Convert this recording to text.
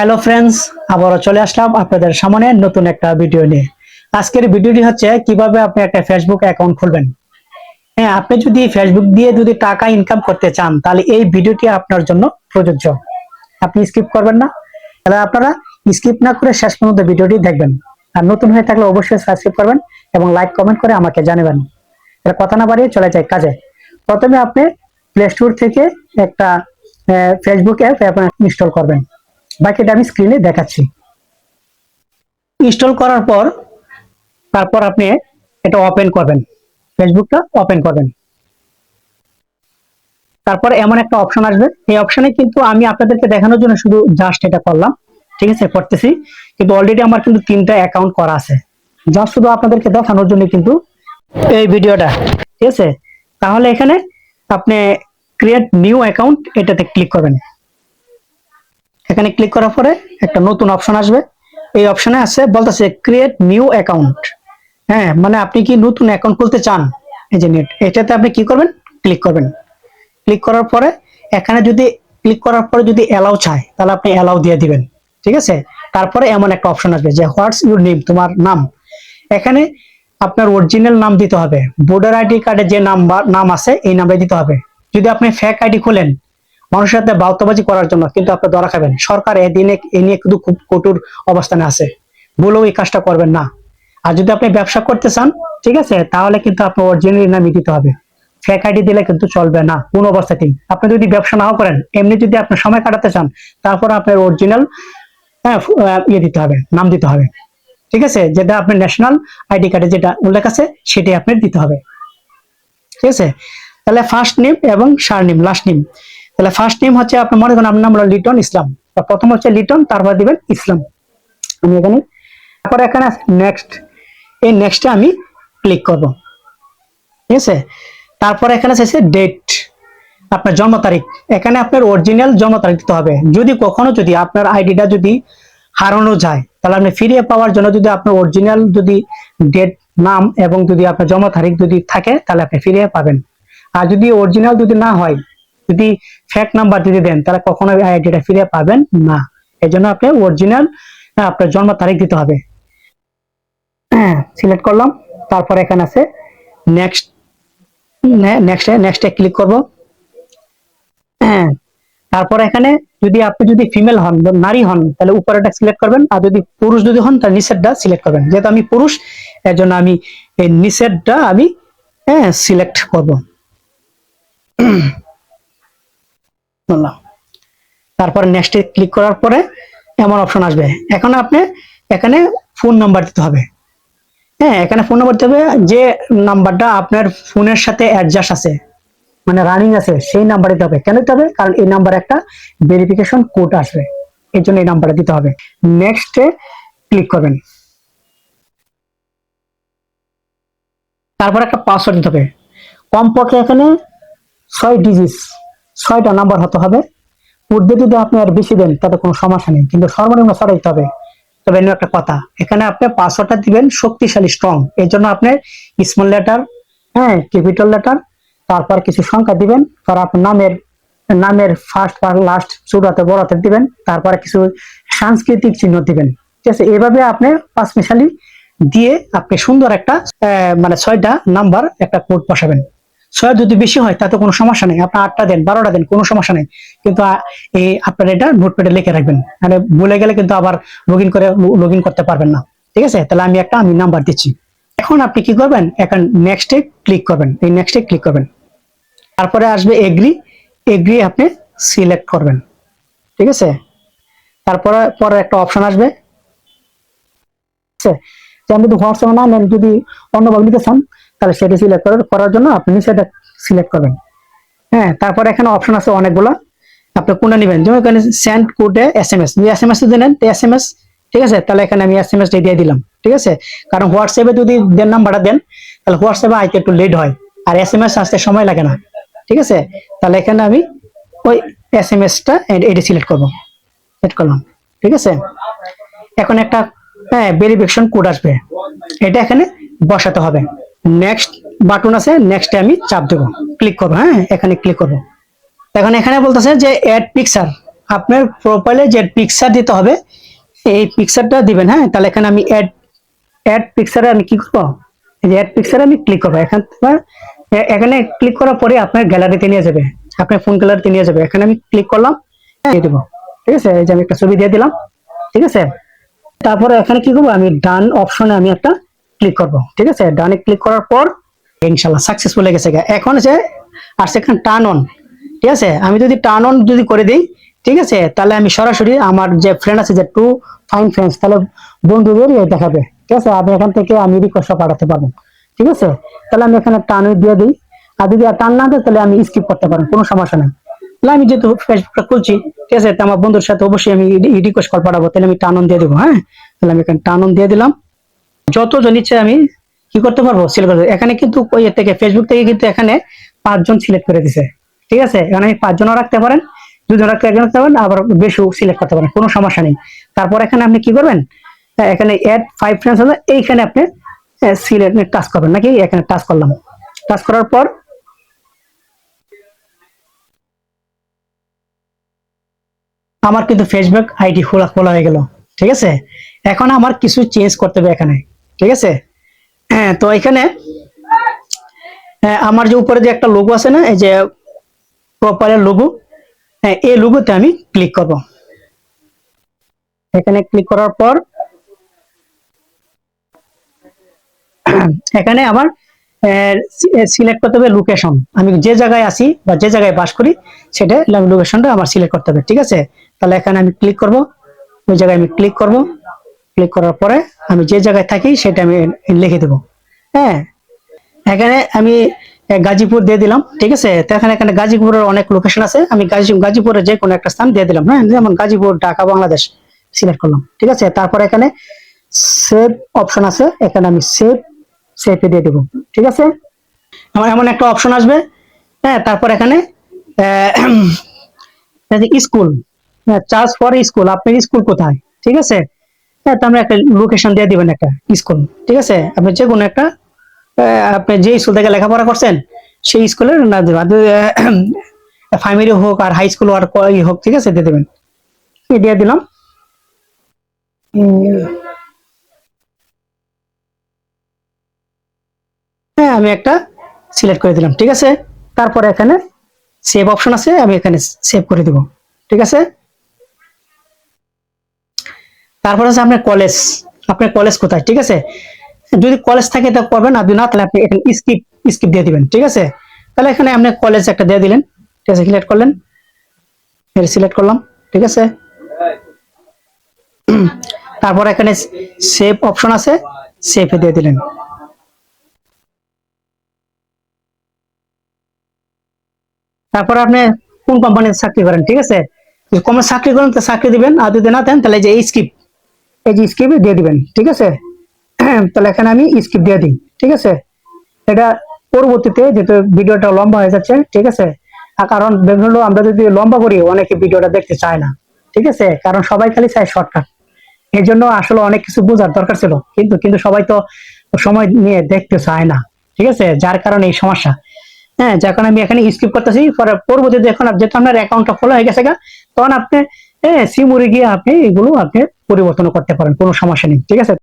Hello friends, আবারও চলে আসলাম আপনাদের সামনে নতুন একটা ভিডিও নিয়ে। আজকের ভিডিওটি হচ্ছে কিভাবে আপনি একটা ফেসবুক অ্যাকাউন্ট খুলবেন। হ্যাঁ, আপনি যদি ফেসবুক দিয়ে যদি টাকা ইনকাম করতে চান তাহলে এই ভিডিওটি আপনার জন্য প্রযোজ্য। আপনি স্কিপ করবেন না, তাহলে আপনারা স্কিপ না করে শেষ পর্যন্ত ভিডিওটি দেখবেন। আর নতুন হয়ে থাকলে অবশ্যই সাবস্ক্রাইব করবেন এবং লাইক কমেন্ট করে আমাকে জানাবেন। এটা কথা না বাড়িয়ে চলে যায় কাজে। প্রথমে আপনি প্লে স্টোর থেকে একটা ফেসবুক অ্যাপ ইনস্টল করবেন। বাকিটা আমি স্ক্রিনে দেখাচ্ছি। ইনস্টল করার পর তারপর আপনি এটা ওপেন করবেন, ফেসবুকটা ওপেন করবেন। তারপর এমন একটা অপশন আসবে, এই অপশনে কিন্তু আমি আপনাদেরকে দেখানোর জন্য শুধু জাস্ট এটা করলাম, ঠিক আছে, করতেছি। কিন্তু অলরেডি আমার কিন্তু 3টা অ্যাকাউন্ট করা আছে, জাস্ট শুধু আপনাদেরকে দেখানোর জন্য কিন্তু এই ভিডিওটা, ঠিক আছে। তাহলে এখানে আপনি ক্রিয়েট নিউ অ্যাকাউন্ট এটাতে ক্লিক করবেন। এখানে ক্লিক করার পরে একটা নতুন অপশন আসবে। এই অপশনে আছে বলতেছে ক্রিয়েট নিউ অ্যাকাউন্ট। হ্যাঁ, মানে আপনি কি নতুন অ্যাকাউন্ট খুলতে চান, এই যে নেট, এটাতে আপনি কি করবেন, ক্লিক করবেন। ক্লিক করার পরে এখানে যদি ক্লিক করার পরে যদি অ্যালাউ চায় তাহলে আপনি অ্যালাউ দিয়ে দিবেন, ঠিক আছে। তারপরে এমন একটা অপশন আসবে যে হোয়াটস ইউর নেম, তোমার নাম। এখানে আপনার অরিজিনাল নাম দিতে হবে, ভোটার আইডি কার্ডে যে নাম আছে এই নামটা দিতে হবে। যদি আপনি ফেক আইডি খোলেন মানুষের সাথে বাউতাবাজি করার জন্য, কিন্তু আপনি ধরা খাবেন। সরকার এ নিয়ে কিন্তু খুব কঠোর অবস্থানে আছে, বলেও এই কাজটা করবেন না। আর যদি আপনি ব্যবসা করতে চান, ঠিক আছে, তাহলে কিন্তু আপনার অরিজিনাল নামই দিতে হবে। ফেক আইডি দিলে কিন্তু চলবে না কোন অবস্থাতেই। আপনি যদি ব্যবসা নাও করেন, এমনি যদি আপনি সময় কাটাতে চান, তারপর আপনার অরিজিনাল দিতে হবে, নাম দিতে হবে, ঠিক আছে। যেটা আপনার ন্যাশনাল আইডি কার্ডে যেটা উল্লেখ আছে সেটাই আপনার দিতে হবে, ঠিক আছে। তাহলে ফার্স্ট নেম এবং সারনেম, লাস্ট নেম। তাহলে ফার্স্ট নেম হচ্ছে আপনার, মনে করেন আপনার নাম হলো লিটন ইসলাম, প্রথম হচ্ছে লিটন, তারপর দিবেন ইসলাম। আমি এখানে, তারপর এখানে নেক্সট, এই নেক্সটে আমি ক্লিক করব, ঠিক আছে। তারপর এখানে আছে ডেট, আপনার জন্ম তারিখ। এখানে আপনার অরিজিনাল জন্ম তারিখ দিতে হবে। যদি কখনো যদি আপনার আইডিটা যদি হারানো যায়, তাহলে আপনি ফিরিয়ে পাওয়ার জন্য যদি আপনার অরিজিনাল যদি ডেট, নাম এবং যদি আপনার জন্ম তারিখ যদি থাকে তাহলে আপনি ফিরিয়ে পাবেন। আর যদি অরিজিনাল যদি না হয়, যদি ফেক নাম্বার যদি দেন, তাহলে কখনো আইডিটা ফিরে পাবেন না। এই জন্য আপনি অরিজিনাল আপনার জন্ম তারিখ দিতে হবে। সিলেক্ট করলাম, তারপর এখানে আছে নেক্সট, নেক্সটে ক্লিক করব। তারপর এখানে যদি আপনি যদি ফিমেল হন, নারী হন, তাহলে উপরেটা সিলেক্ট করবেন। আর যদি পুরুষ যদি হন তাহলে নিচেরটা সিলেক্ট করবেন। যেহেতু আমি পুরুষ, এর জন্য আমি এই নিচেরটা আমি সিলেক্ট করব। তারপর নেক্সটে ক্লিক করার পরে এমন অপশন আসবে। এখন আপনি এখানে ফোন নাম্বার দিতে হবে। হ্যাঁ, এখানে ফোন নাম্বার দিতে হবে, যে নাম্বারটা আপনার ফোনের সাথে অ্যাডজাস্ট আছে, মানে রানিং আছে, সেই নাম্বার দিতে হবে। কেন দিতে হবে? কারণ এই নাম্বারে একটা ভেরিফিকেশন কোড আসবে, এই জন্য এই নাম্বারটা দিতে হবে। নেক্সটে ক্লিক করবেন। তারপর একটা পাসওয়ার্ড দিতে হবে। কমপক্ষে এখানে 6 ডিজিট, 6টা নাম্বার হতে হবে। ঊর্ধ্বে যদি আপনি আর বেশি দেন তাতে কোনো সমস্যা নেই, কিন্তু সর্বনিম্ন 6টা দিতে হবে। তবে এমনি একটা কথা, এখানে আপনি পাসওয়ার্ডটা দিবেন শক্তিশালী, স্ট্রং। এর জন্য আপনার স্মল লেটার, ক্যাপিটাল লেটার, তারপর কিছু সংখ্যা দিবেন, তারপর আপনার নামের ফার্স্ট আর লাস্ট ছোটতে বড়তে দিবেন, তারপরে কিছু সাংস্কৃতিক চিহ্ন দিবেন, ঠিক আছে। এইভাবে আপনি পাঁচমিশালি দিয়ে আপনি সুন্দর একটা মানে 6টা নাম্বার একটা কোড বসাবেন। 6 যদি বেশি হয় তাতে কোনো সমস্যা নেই, আপনি 8টা দেন, 12টা দেন, কোনো সমস্যা নেই। কিন্তু এই আপনার এটা নোটপ্যাডে লিখে রাখবেন, মানে ভুলে গেলে কিন্তু আবার লগ ইন করতে পারবেন না, ঠিক আছে। তাহলে আমি নাম্বার দিচ্ছি। এখন আপনি কি করবেন, এখন নেক্সটে ক্লিক করবেন। এই নেক্সটে ক্লিক করবেন, তারপরে আসবে এগ্রি আপনি সিলেক্ট করবেন, ঠিক আছে। তারপরে পরে একটা অপশন আসবে, ঠিক আছে। যে আমি যদি হোয়াটসঅ্যাপ না নেন, যদি অন্যভাবে নিতে চান, তাহলে সেটা সিলেক্ট করার জন্য আপনি সেটা সিলেক্ট করবেন। হ্যাঁ, তারপরে এখানে অপশন আছে অনেকগুলো, আপনি কোনটা নেবেন। যেমন এখানে সেন্ড কোডে SMS, যদি SMS যদি নেন SMS, ঠিক আছে, তাহলে এখানে আমি SMS দিয়ে দিলাম, ঠিক আছে। কারণ হোয়াটসঅ্যাপে যদি দেন নাম্বারটা দেন, তাহলে হোয়াটসঅ্যাপে আইতে একটু লেট হয়, আর SMS আসতে সময় লাগে না, ঠিক আছে। তাহলে এখানে আমি ওই SMS-টা এটি সিলেক্ট করলাম, ঠিক আছে। এখন একটা ভেরিফিকেশন কোড আসবে, এটা এখানে বসাতে হবে। নেক্সট বাটন আছে, নেক্সটে আমি চাপ দেবো, ক্লিক করবো। হ্যাঁ, এখানে ক্লিক করবো। এখন এখানে বলতেছে যে অ্যাড পিকচার, আপনার প্রোফাইলে যে পিকচার দিতে হবে এই পিকচারটা দিবেন। হ্যাঁ, তাহলে এখানে আমি অ্যাড পিকচারে আমি কি করবো, এই যে অ্যাড পিকচারে আমি ক্লিক করবো। এখানে ক্লিক করার পরে আপনার গ্যালারিতে নিয়ে যাবে, আপনার ফোন গ্যালারিতে নিয়ে যাবে। এখানে আমি ক্লিক করলাম, দিয়ে দেবো। ঠিক আছে, এই যে আমি একটা ছবি দিয়ে দিলাম। ঠিক আছে, তারপরে এখানে কি করবো, আমি ডান অপশনে আমি একটা ক্লিক করব। ঠিক আছে, ডানে ক্লিক করার পর ইনশাআল্লাহ সাকসেসফুল হয়ে গেছে। এখন যে আর সেখানে টার্ন অন। ঠিক আছে, আমি যদি টার্ন অন যদি করে দিই, ঠিক আছে, তাহলে আমি সরাসরি আমার যে ফ্রেন্ড আছে, যে টু ফাইন ফ্রেন্ডস, তাহলে বন্ধুদের দেখাবে। ঠিক আছে, আমি এখান থেকে আমি রিকোয়েস্ট পাঠাতে পারবো। ঠিক আছে, তাহলে আমি এখানে টার্ন দিয়ে দিই। আর যদি টার্ন না দেয় তাহলে আমি স্কিপ করতে পারবো, কোনো সমস্যা নেই। তাহলে আমি যেহেতু ফেসবুকটা খুলছি, ঠিক আছে, তো আমার বন্ধুর সাথে অবশ্যই আমি রিকোয়েস্ট কল পাঠাবো, তাহলে আমি টার্ন অন দিয়ে দেবো। হ্যাঁ, তাহলে আমি এখানে টার্ন অন দিয়ে দিলাম। যতজন ইচ্ছে আমি কি করতে পারবো, সিলেক্ট করতে। এখানে কিন্তু ওই থেকে ফেসবুক থেকে কিন্তু এখানে 5 জন সিলেক্ট করে দিছে। ঠিক আছে, এখানে আমি 5 জনও রাখতে পারেন, 2 জন রাখতে পারেন, আবার বেশিও সিলেক্ট করতে পারেন, কোনো সমস্যা নেই। তারপর এখানে আপনি কি করবেন, এখানে অ্যাড 5 ফ্রেন্ডস হলো, এইখানে আপনি সিলেক্ট টাচ করবেন নাকি। এখানে টাচ করলাম, টাচ করার পর আমার কিন্তু ফেসবুক আইডি খোলা খোলা হয়ে গেল। ঠিক আছে, এখন আমার কিছু চেঞ্জ করতে হবে এখানে। ঠিক আছে, হ্যাঁ, তো এখানে আমার যে উপরে যে একটা লোগো আছে না, এই যে প্রোফাইলের লোগো, হ্যাঁ, এই লোগোতে আমি ক্লিক করব। এখানে ক্লিক করার পর এখানে আমার সিলেক্ট করতে হবে লোকেশন। আমি যে জায়গায় আছি বা যে জায়গায় বাস করি সেটা লোকেশনটা আমার সিলেক্ট করতে হবে। ঠিক আছে, তাহলে এখানে আমি ক্লিক করব, ওই জায়গায় আমি ক্লিক করব। ক্লিক করার পরে আমি যে জায়গায় থাকি সেটা আমি লিখে দেবো। হ্যাঁ, এখানে আমি গাজীপুর দিয়ে দিলাম। ঠিক আছে, তো এখানে এখানে গাজীপুরের অনেক লোকেশন আছে, আমি গাজীপুরের যে কোনো একটা স্থান দিয়ে দিলাম। হ্যাঁ, যেমন গাজীপুর, ঢাকা, বাংলাদেশ সিলেক্ট করলাম। ঠিক আছে, তারপর এখানে সেভ অপশন আছে, এখানে আমি সেভে দিয়ে দেবো। ঠিক আছে, আমার এমন একটা অপশন আসবে। হ্যাঁ, তারপর এখানে স্কুল, চার্জ ফর স্কুল, আপনার স্কুল কোথায়। ঠিক আছে, হ্যাঁ, তো আমরা একটা লোকেশন দিয়ে দিবেন, একটা স্কুল। ঠিক আছে, আপনি যে কোনো একটা আপনি যে স্কুল থেকে লেখাপড়া করছেন সেই স্কুলের না দেবেন, প্রাইমারি হোক আর হাই স্কুল আর হোক। ঠিক আছে, দিয়ে দেবেন, দিয়ে দিলাম। হ্যাঁ, আমি একটা সিলেক্ট করে দিলাম। ঠিক আছে, তারপরে এখানে সেভ অপশন আছে, আমি এখানে সেভ করে দিব। ঠিক আছে, তারপর আছে আপনার কলেজ কোথায়। ঠিক আছে, যদি কলেজ থাকে তা করবেন, আর যদি না তাহলে আপনি এখানে স্কিপ স্কিপ দিয়ে দিবেন। ঠিক আছে, তাহলে এখানে আপনি কলেজ একটা দিয়ে দিলেন। ঠিক আছে, সিলেক্ট করলেন, সিলেক্ট করলাম। ঠিক আছে, তারপর এখানে সেভ অপশন আছে, সেভে দিয়ে দিলেন। তারপর আপনি কোন কোম্পানিতে চাকরি করেন। ঠিক আছে, যদি কোনো চাকরি করেন তো চাকরি দিবেন, আর যদি না দেন তাহলে যে এই যে স্কিপ দিয়ে দিবেন। ঠিক আছে, তাহলে এখানে আমি স্কিপ দিয়ে দিই। ঠিক আছে, এটা পরবর্তীতে যেহেতু ভিডিওটা লম্বা হয়ে যাচ্ছে। ঠিক আছে, কারণ বিভিন্ন আমরা যদি লম্বা করি অনেকে ভিডিওটা দেখতে চায় না। ঠিক আছে, কারণ সবাই খালি চায় শর্টকাট। এই জন্য আসলে অনেক কিছু বোঝার দরকার ছিল, কিন্তু কিন্তু সবাই তো সময় নিয়ে দেখতে চায় না। ঠিক আছে, যার কারণে এই সমস্যা। হ্যাঁ, যার কারণে আমি এখানে স্কিপ করতেছি। পরবর্তীতে যখন যেহেতু আপনার অ্যাকাউন্টটা খোলা হয়ে গেছে তখন আপনি সিমুরে গিয়ে আপনি এগুলো আপনি পরিবর্তন করতে পারেন, কোনো সমস্যা নেই। ঠিক আছে।